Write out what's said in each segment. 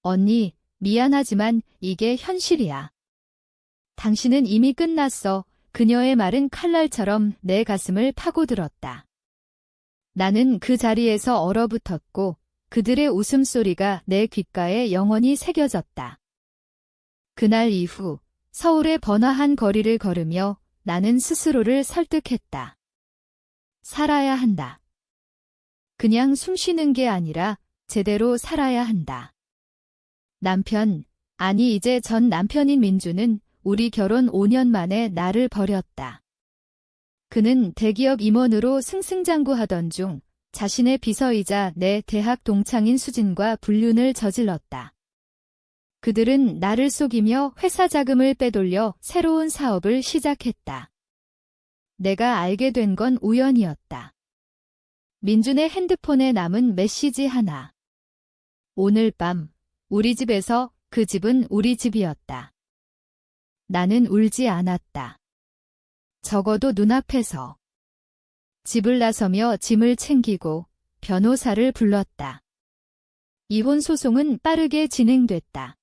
언니, 미안하지만 이게 현실이야. 당신은 이미 끝났어. 그녀의 말은 칼날처럼 내 가슴을 파고들었다. 나는 그 자리에서 얼어붙었고 그들의 웃음소리가 내 귓가에 영원히 새겨졌다. 그날 이후 서울의 번화한 거리를 걸으며 나는 스스로를 설득했다. 살아야 한다. 그냥 숨 쉬는 게 아니라 제대로 살아야 한다. 남편, 아니 이제 전 남편인 민주는 우리 결혼 5년 만에 나를 버렸다. 그는 대기업 임원으로 승승장구하던 중 자신의 비서이자 내 대학 동창인 수진과 불륜을 저질렀다. 그들은 나를 속이며 회사 자금을 빼돌려 새로운 사업을 시작했다. 내가 알게 된 건 우연이었다. 민준의 핸드폰에 남은 메시지 하나. 오늘 밤 우리 집에서 그 집은 우리 집이었다. 나는 울지 않았다. 적어도 눈앞에서. 집을 나서며 짐을 챙기고 변호사를 불렀다. 이혼 소송은 빠르게 진행됐다.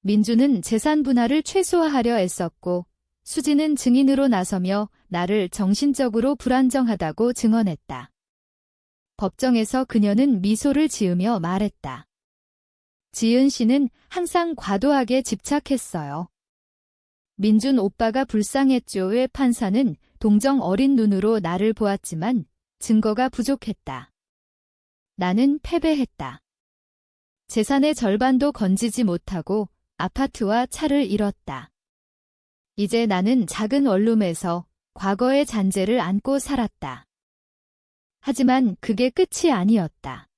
민주는 재산 분할을 최소화하려 애썼고 수지는 증인으로 나서며 나를 정신적으로 불안정하다고 증언했다. 법정에서 그녀는 미소를 지으며 말했다. 지은 씨는 항상 과도하게 집착했어요. 민준 오빠가 불쌍했죠의 판사는 동정 어린 눈으로 나를 보았지만 증거가 부족했다. 나는 패배했다. 재산의 절반도 건지지 못하고 아파트와 차를 잃었다. 이제 나는 작은 원룸에서 과거의 잔재를 안고 살았다. 하지만 그게 끝이 아니었다.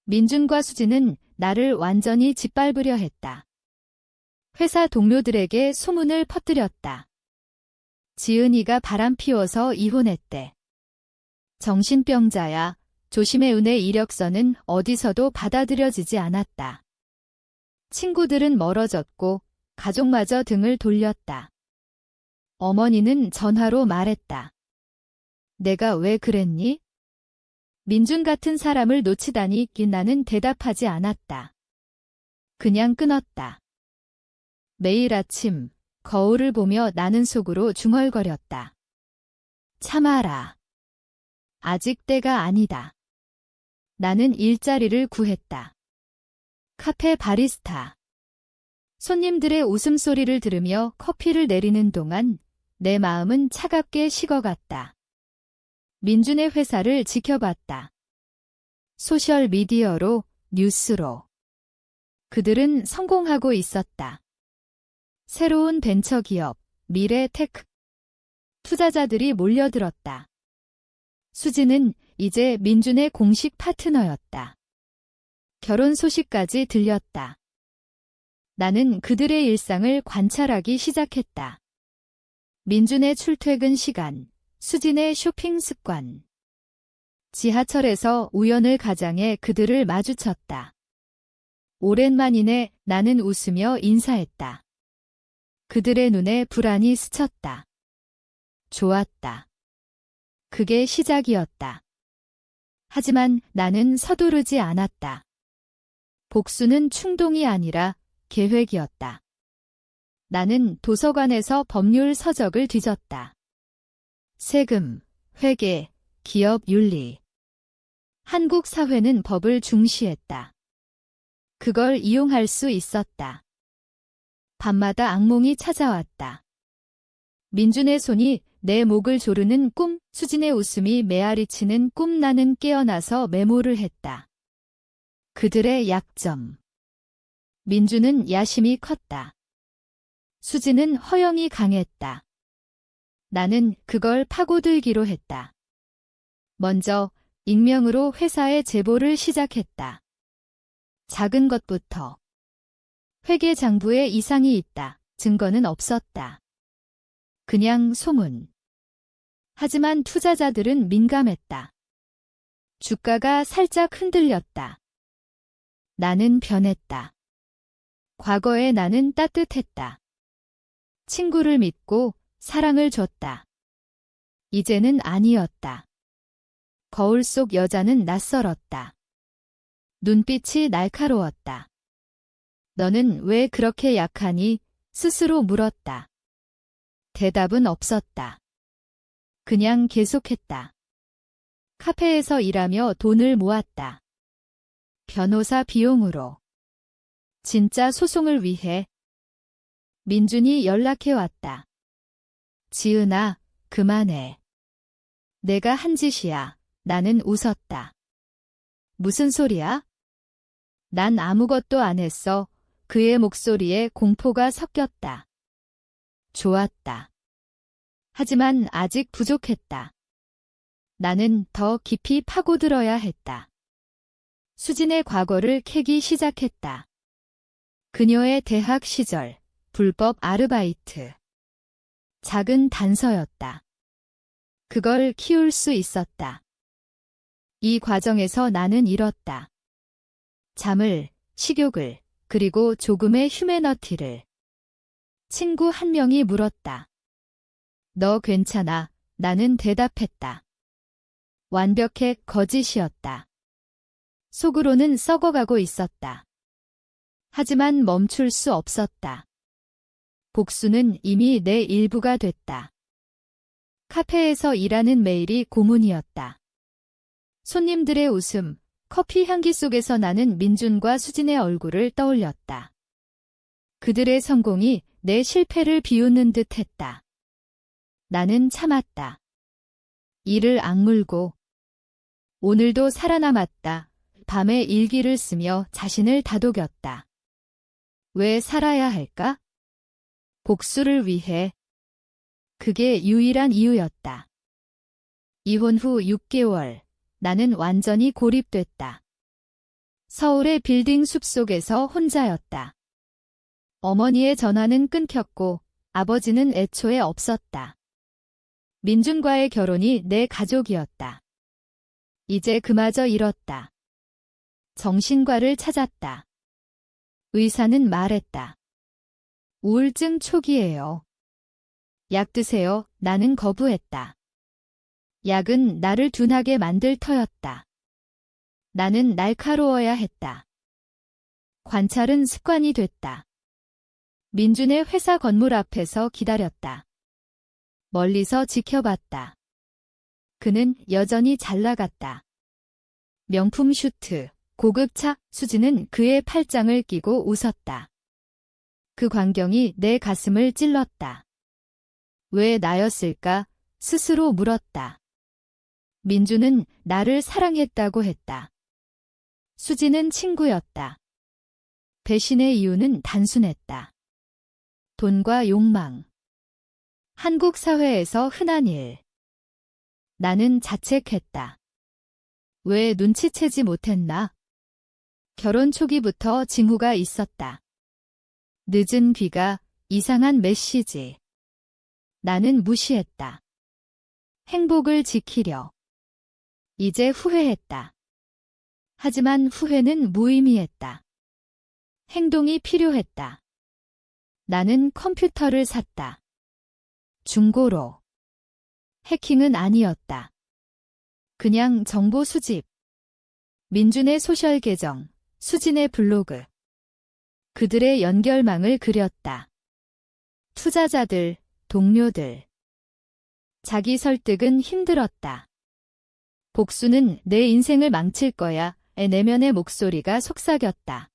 민준과 수지는 나를 완전히 짓밟으려 했다. 회사 동료들에게 소문을 퍼뜨렸다. 지은이가 바람 피워서 이혼했대. 정신병자야. 조심의 은의 이력서는 어디서도 받아들여지지 않았다. 친구들은 멀어졌고 가족마저 등을 돌렸다. 어머니는 전화로 말했다. 내가 왜 그랬니? 민준 같은 사람을 놓치다니 나는 대답하지 않았다. 그냥 끊었다. 매일 아침 거울을 보며 나는 속으로 중얼거렸다. 참아라. 아직 때가 아니다. 나는 일자리를 구했다. 카페 바리스타. 손님들의 웃음소리를 들으며 커피를 내리는 동안 내 마음은 차갑게 식어갔다. 민준의 회사를 지켜봤다. 소셜미디어로, 뉴스로. 그들은 성공하고 있었다. 새로운 벤처기업, 미래테크. 투자자들이 몰려들었다. 수지는 이제 민준의 공식 파트너였다. 결혼 소식까지 들렸다. 나는 그들의 일상을 관찰하기 시작했다. 민준의 출퇴근 시간, 수진의 쇼핑 습관. 지하철에서 우연을 가장해 그들을 마주쳤다. 오랜만이네. 나는 웃으며 인사했다. 그들의 눈에 불안이 스쳤다. 좋았다. 그게 시작이었다. 하지만 나는 서두르지 않았다. 복수는 충동이 아니라 계획이었다. 나는 도서관에서 법률 서적을 뒤졌다. 세금, 회계, 기업 윤리. 한국 사회는 법을 중시했다. 그걸 이용할 수 있었다. 밤마다 악몽이 찾아왔다. 민준의 손이 내 목을 조르는 꿈, 수진의 웃음이 메아리치는 꿈. 나는 깨어나서 메모를 했다. 그들의 약점. 민준은 야심이 컸다. 수진은 허영이 강했다. 나는 그걸 파고들기로 했다. 먼저 익명으로 회사에 제보를 시작했다. 작은 것부터. 회계장부에 이상이 있다. 증거는 없었다. 그냥 소문. 하지만 투자자들은 민감했다. 주가가 살짝 흔들렸다. 나는 변했다. 과거에 나는 따뜻했다. 친구를 믿고 사랑을 줬다. 이제는 아니었다. 거울 속 여자는 낯설었다. 눈빛이 날카로웠다. 너는 왜 그렇게 약하니? 스스로 물었다. 대답은 없었다. 그냥 계속했다. 카페에서 일하며 돈을 모았다. 변호사 비용으로. 진짜 소송을 위해. 민준이 연락해왔다. 지은아, 그만해. 내가 한 짓이야. 나는 웃었다. 무슨 소리야? 난 아무것도 안 했어. 그의 목소리에 공포가 섞였다. 좋았다. 하지만 아직 부족했다. 나는 더 깊이 파고들어야 했다. 수진의 과거를 캐기 시작했다. 그녀의 대학 시절, 불법 아르바이트. 작은 단서였다. 그걸 키울 수 있었다. 이 과정에서 나는 잃었다. 잠을, 식욕을, 그리고 조금의 휴메너티를. 친구 한 명이 물었다. 너 괜찮아? 나는 대답했다. 완벽해 거짓이었다. 속으로는 썩어가고 있었다. 하지만 멈출 수 없었다. 복수는 이미 내 일부가 됐다. 카페에서 일하는 매일이 고문이었다. 손님들의 웃음, 커피 향기 속에서 나는 민준과 수진의 얼굴을 떠올렸다. 그들의 성공이 내 실패를 비웃는 듯 했다. 나는 참았다. 이를 악물고. 오늘도 살아남았다. 밤에 일기를 쓰며 자신을 다독였다. 왜 살아야 할까? 복수를 위해. 그게 유일한 이유였다. 이혼 후 6개월, 나는 완전히 고립됐다. 서울의 빌딩 숲속에서 혼자였다. 어머니의 전화는 끊겼고 아버지는 애초에 없었다. 민준과의 결혼이 내 가족이었다. 이제 그마저 잃었다. 정신과를 찾았다. 의사는 말했다. 우울증 초기예요. 약 드세요. 나는 거부했다. 약은 나를 둔하게 만들 터였다. 나는 날카로워야 했다. 관찰은 습관이 됐다. 민준의 회사 건물 앞에서 기다렸다. 멀리서 지켜봤다. 그는 여전히 잘 나갔다. 명품 슈트, 고급차, 수지는 그의 팔짱을 끼고 웃었다. 그 광경이 내 가슴을 찔렀다. 왜 나였을까? 스스로 물었다. 민준은 나를 사랑했다고 했다. 수지는 친구였다. 배신의 이유는 단순했다. 돈과 욕망. 한국 사회에서 흔한 일. 나는 자책했다. 왜 눈치채지 못했나? 결혼 초기부터 징후가 있었다. 늦은 귀가, 이상한 메시지. 나는 무시했다. 행복을 지키려. 이제 후회했다. 하지만 후회는 무의미했다. 행동이 필요했다. 나는 컴퓨터를 샀다. 중고로. 해킹은 아니었다. 그냥 정보 수집. 민준의 소셜 계정, 수진의 블로그. 그들의 연결망을 그렸다. 투자자들, 동료들. 자기 설득은 힘들었다. 복수는 내 인생을 망칠 거야. 내면의 목소리가 속삭였다.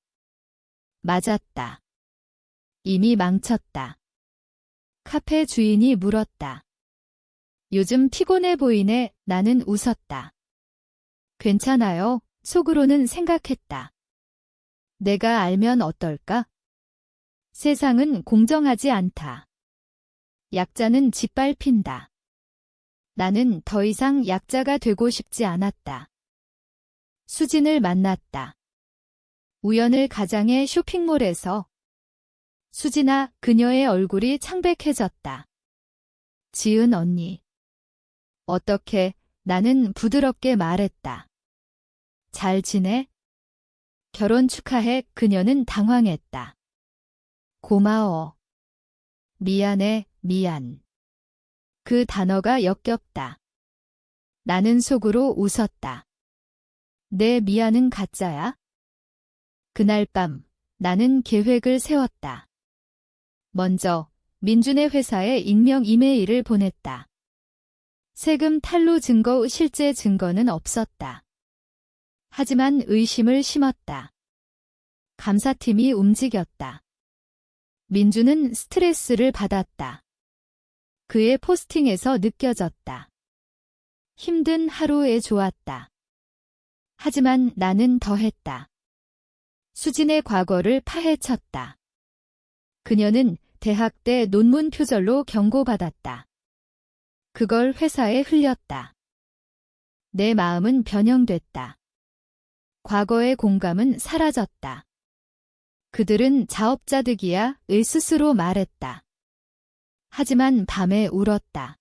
맞았다. 이미 망쳤다. 카페 주인이 물었다. 요즘 피곤해 보이네. 나는 웃었다. 괜찮아요. 속으로는 생각했다. 내가 알면 어떨까? 세상은 공정하지 않다. 약자는 짓밟힌다. 나는 더 이상 약자가 되고 싶지 않았다. 수진을 만났다. 우연을 가장의 쇼핑몰에서. 수진아, 그녀의 얼굴이 창백해졌다. 지은 언니. 어떻게? 나는 부드럽게 말했다. 잘 지내? 결혼 축하해. 그녀는 당황했다. 고마워. 미안해, 미안. 그 단어가 역겹다. 나는 속으로 웃었다. 내 미안은 가짜야? 그날 밤 나는 계획을 세웠다. 먼저 민준의 회사에 익명 이메일을 보냈다. 세금 탈루 증거 실제 증거는 없었다. 하지만 의심을 심었다. 감사팀이 움직였다. 민준은 스트레스를 받았다. 그의 포스팅에서 느껴졌다. 힘든 하루에 좋았다. 하지만 나는 더했다. 수진의 과거를 파헤쳤다. 그녀는 대학 때 논문 표절로 경고받았다. 그걸 회사에 흘렸다. 내 마음은 변형됐다. 과거의 공감은 사라졌다. 그들은 자업자득이야 의 스스로 말했다. 하지만 밤에 울었다.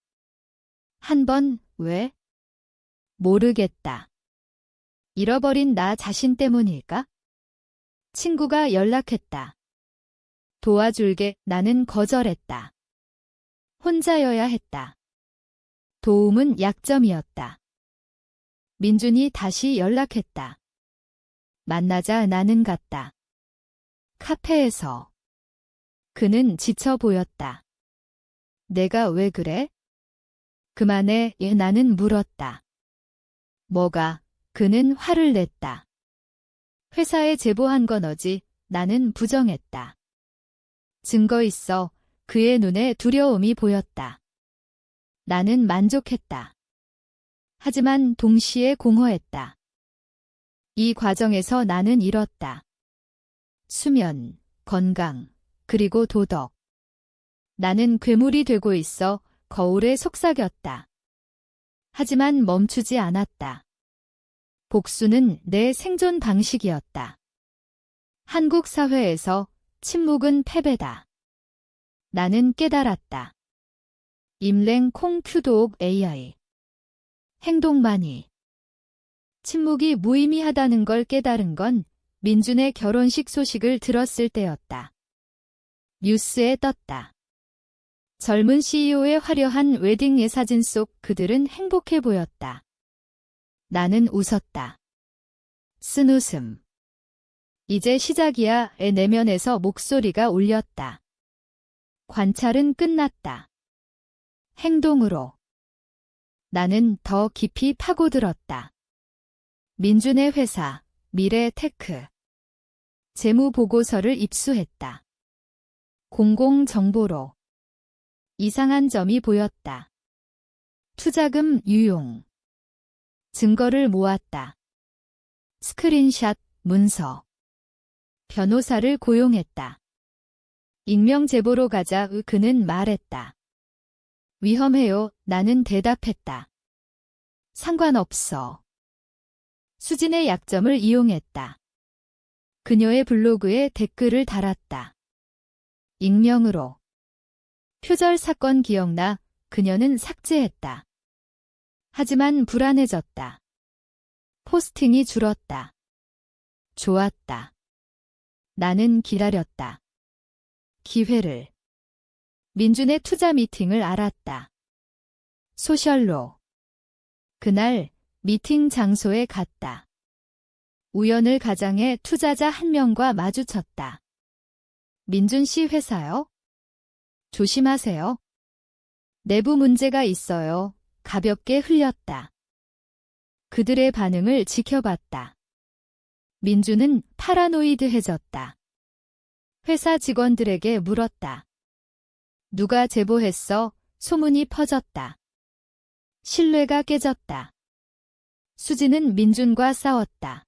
한 번, 왜? 모르겠다. 잃어버린 나 자신 때문일까? 친구가 연락했다. 도와줄게. 나는 거절했다. 혼자여야 했다. 도움은 약점이었다. 민준이 다시 연락했다. 만나자. 나는 갔다. 카페에서. 그는 지쳐 보였다. 내가 왜 그래? 그만해. 나는 물었다. 뭐가? 그는 화를 냈다. 회사에 제보한 건 어지. 나는 부정했다. 증거 있어. 그의 눈에 두려움이 보였다. 나는 만족했다. 하지만 동시에 공허했다. 이 과정에서 나는 잃었다. 수면, 건강, 그리고 도덕. 나는 괴물이 되고 있어 거울에 속삭였다. 하지만 멈추지 않았다. 복수는 내 생존 방식이었다. 한국 사회에서 침묵은 패배다. 나는 깨달았다. 임랭 콩큐도옥 AI. 행동만이. 침묵이 무의미하다는 걸 깨달은 건 민준의 결혼식 소식을 들었을 때였다. 뉴스에 떴다. 젊은 CEO의 화려한 웨딩 사진 속 그들은 행복해 보였다. 나는 웃었다. 쓴 웃음. 이제 시작이야. 의 내면에서 목소리가 울렸다. 관찰은 끝났다. 행동으로. 나는 더 깊이 파고들었다. 민준의 회사, 미래테크. 재무보고서를 입수했다. 공공정보로. 이상한 점이 보였다. 투자금 유용. 증거를 모았다. 스크린샷, 문서. 변호사를 고용했다. 익명 제보로 가자. 그는 말했다. 위험해요. 나는 대답했다. 상관없어. 수진의 약점을 이용했다. 그녀의 블로그에 댓글을 달았다. 익명으로. 표절 사건 기억나? 그녀는 삭제했다. 하지만 불안해졌다. 포스팅이 줄었다. 좋았다. 나는 기다렸다. 기회를. 민준의 투자 미팅을 알았다. 소셜로. 그날 미팅 장소에 갔다. 우연을 가장해 투자자 한 명과 마주쳤다. 민준 씨 회사요? 조심하세요. 내부 문제가 있어요. 가볍게 흘렸다. 그들의 반응을 지켜봤다. 민준은 파라노이드해졌다. 회사 직원들에게 물었다. 누가 제보했어? 소문이 퍼졌다. 신뢰가 깨졌다. 수진은 민준과 싸웠다.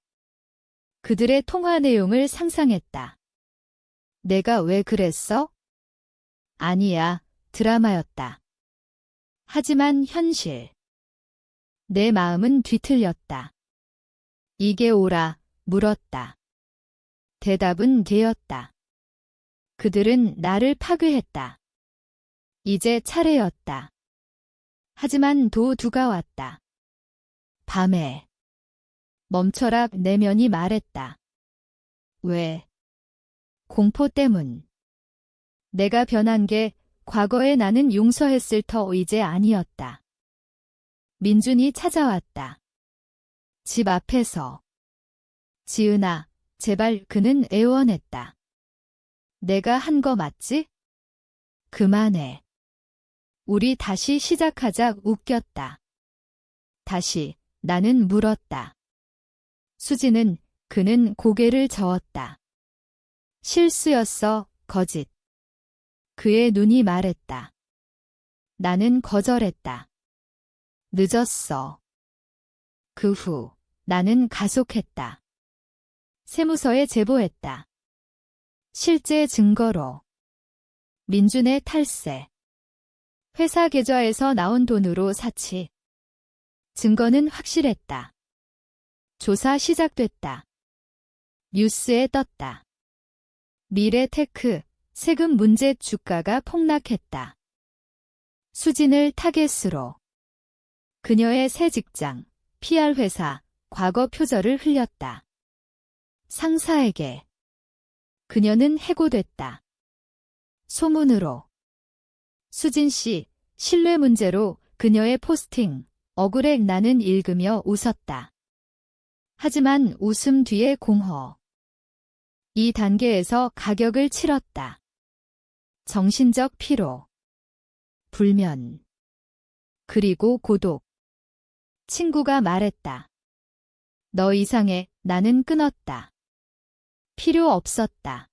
그들의 통화 내용을 상상했다. 내가 왜 그랬어? 아니야, 드라마였다. 하지만 현실. 내 마음은 뒤틀렸다. 이게 옳아, 물었다. 대답은 개였다. 그들은 나를 파괴했다. 이제 차례였다. 하지만 도두가 왔다. 밤에. 멈춰라. 내면이 말했다. 왜? 공포 때문. 내가 변한 게 과거에 나는 용서했을 터 이제 아니었다. 민준이 찾아왔다. 집 앞에서. 지은아, 제발. 그는 애원했다. 내가 한 거 맞지? 그만해. 우리 다시 시작하자. 웃겼다. 다시 나는 물었다. 수지는 그는 고개를 저었다. 실수였어, 거짓. 그의 눈이 말했다. 나는 거절했다. 늦었어. 그 후 나는 가속했다. 세무서에 제보했다. 실제 증거로. 민준의 탈세. 회사 계좌에서 나온 돈으로 사치. 증거는 확실했다. 조사 시작됐다. 뉴스에 떴다. 미래테크, 세금 문제 주가가 폭락했다. 수진을 타겟으로. 그녀의 새 직장, PR 회사, 과거 표절을 흘렸다. 상사에게. 그녀는 해고됐다. 소문으로. 수진 씨, 신뢰 문제로 그녀의 포스팅, 억울해 나는 읽으며 웃었다. 하지만 웃음 뒤에 공허. 이 단계에서 가격을 치렀다. 정신적 피로. 불면. 그리고 고독. 친구가 말했다. 너 이상해. 나는 끊었다. 필요 없었다.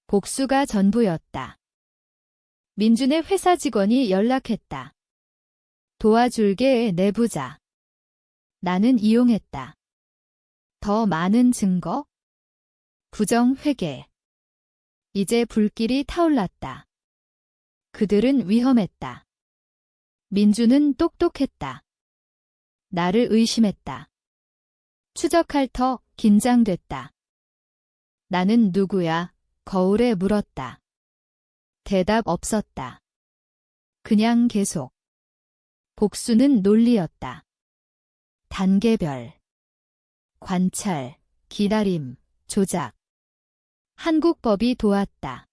복수가 전부였다. 민준의 회사 직원이 연락했다. 도와줄게 내부자. 나는 이용했다. 더 많은 증거? 부정 회계. 이제 불길이 타올랐다. 그들은 위험했다. 민준은 똑똑했다. 나를 의심했다. 추적할 터 긴장됐다. 나는 누구야? 거울에 물었다. 대답 없었다. 그냥 계속. 복수는 논리였다. 단계별. 관찰, 기다림, 조작. 한국법이 도왔다.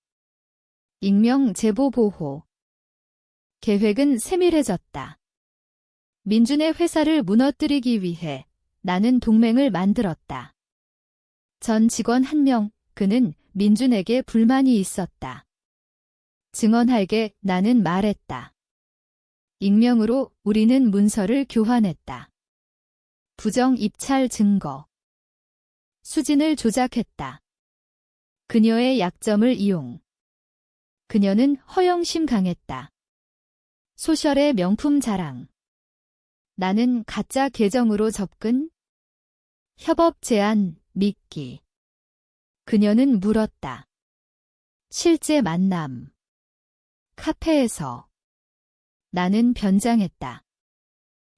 익명 제보 보호. 계획은 세밀해졌다. 민준의 회사를 무너뜨리기 위해 나는 동맹을 만들었다. 전 직원 한 명, 그는 민준에게 불만이 있었다. 증언할게 나는 말했다. 익명으로 우리는 문서를 교환했다. 부정 입찰 증거. 수진을 조작했다. 그녀의 약점을 이용. 그녀는 허영심 강했다. 소셜의 명품 자랑. 나는 가짜 계정으로 접근. 협업 제안, 믿기. 그녀는 물었다. 실제 만남. 카페에서. 나는 변장했다.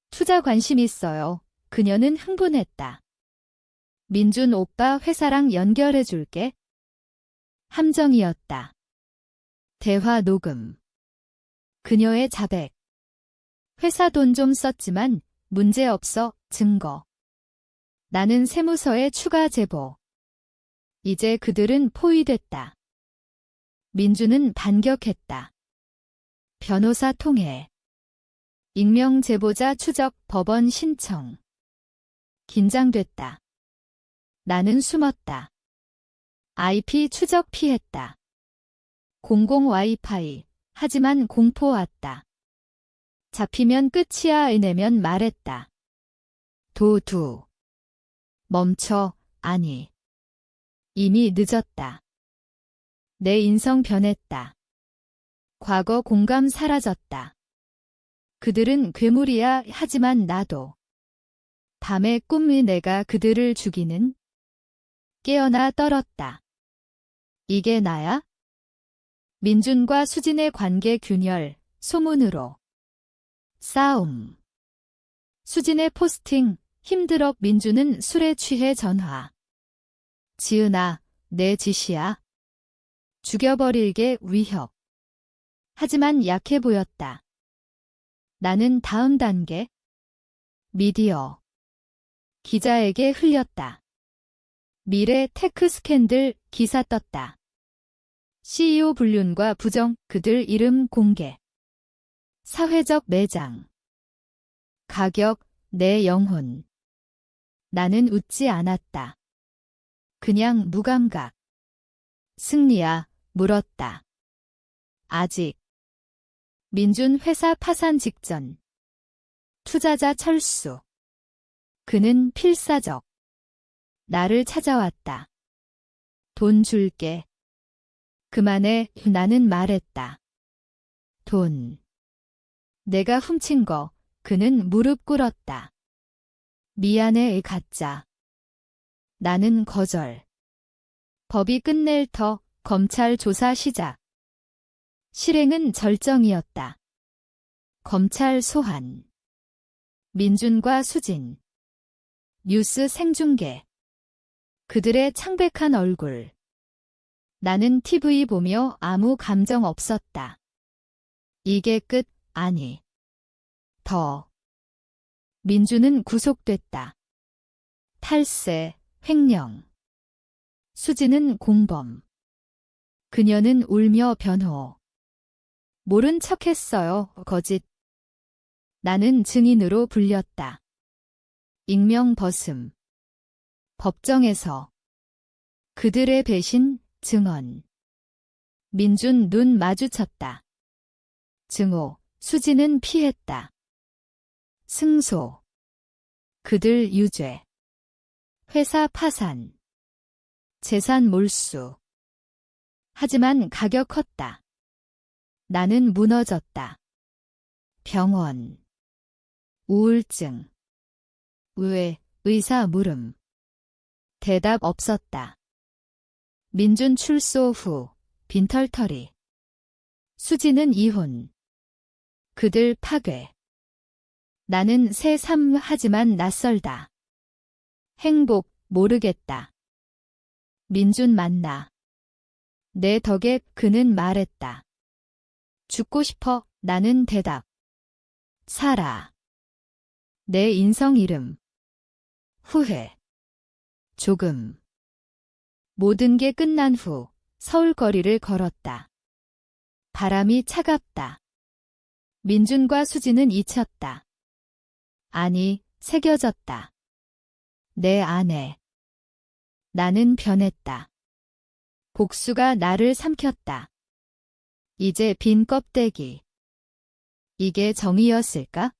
투자 관심 있어요. 그녀는 흥분했다. 민준 오빠 회사랑 연결해줄게. 함정이었다. 대화 녹음. 그녀의 자백. 회사 돈 좀 썼지만 문제없어. 증거. 나는 세무서에 추가 제보. 이제 그들은 포위됐다. 민준은 반격했다. 변호사 통해. 익명 제보자 추적 법원 신청. 긴장됐다. 나는 숨었다. IP 추적 피했다. 공공 와이파이. 하지만 공포 왔다. 잡히면 끝이야. 내면 말했다. 도두. 멈춰. 아니. 이미 늦었다. 내 인성 변했다. 과거 공감 사라졌다. 그들은 괴물이야. 하지만 나도. 밤의 꿈이 내가 그들을 죽이는. 깨어나 떨었다. 이게 나야? 민준과 수진의 관계 균열, 소문으로. 싸움. 수진의 포스팅, 힘들어. 민준은 술에 취해 전화. 지은아, 내 짓이야. 죽여버릴게. 위협. 하지만 약해 보였다. 나는 다음 단계. 미디어. 기자에게 흘렸다. 미래 테크 스캔들 기사 떴다. CEO 불륜과 부정, 그들 이름 공개. 사회적 매장. 가격, 내 영혼. 나는 웃지 않았다. 그냥 무감각. 승리야, 물었다. 아직. 민준 회사 파산 직전. 투자자 철수. 그는 필사적. 나를 찾아왔다. 돈 줄게. 그만해, 나는 말했다. 돈. 내가 훔친 거. 그는 무릎 꿇었다. 미안해, 가짜. 나는 거절. 법이 끝낼 터. 검찰 조사 시작. 실행은 절정이었다. 검찰 소환. 민준과 수진. 뉴스 생중계. 그들의 창백한 얼굴. 나는 TV 보며 아무 감정 없었다. 이게 끝, 아니. 더. 민준은 구속됐다. 탈세, 횡령. 수진은 공범. 그녀는 울며 변호. 모른 척했어요, 거짓. 나는 증인으로 불렸다. 익명 벗음. 법정에서. 그들의 배신, 증언. 민준 눈 마주쳤다. 증오, 수지는 피했다. 승소. 그들 유죄. 회사 파산. 재산 몰수. 하지만 가격 컸다. 나는 무너졌다. 병원. 우울증. 왜, 의사 물음. 대답 없었다. 민준 출소 후, 빈털터리. 수지는 이혼. 그들 파괴. 나는 새 삶 하지만 낯설다. 행복, 모르겠다. 민준 만나. 내 덕에 그는 말했다. 죽고 싶어, 나는 대답. 살아. 내 인성 이름. 후회. 조금. 모든 게 끝난 후 서울거리를 걸었다. 바람이 차갑다. 민준과 수지는 잊혔다. 아니, 새겨졌다. 내 안에. 나는 변했다. 복수가 나를 삼켰다. 이제 빈 껍데기. 이게 정의였을까?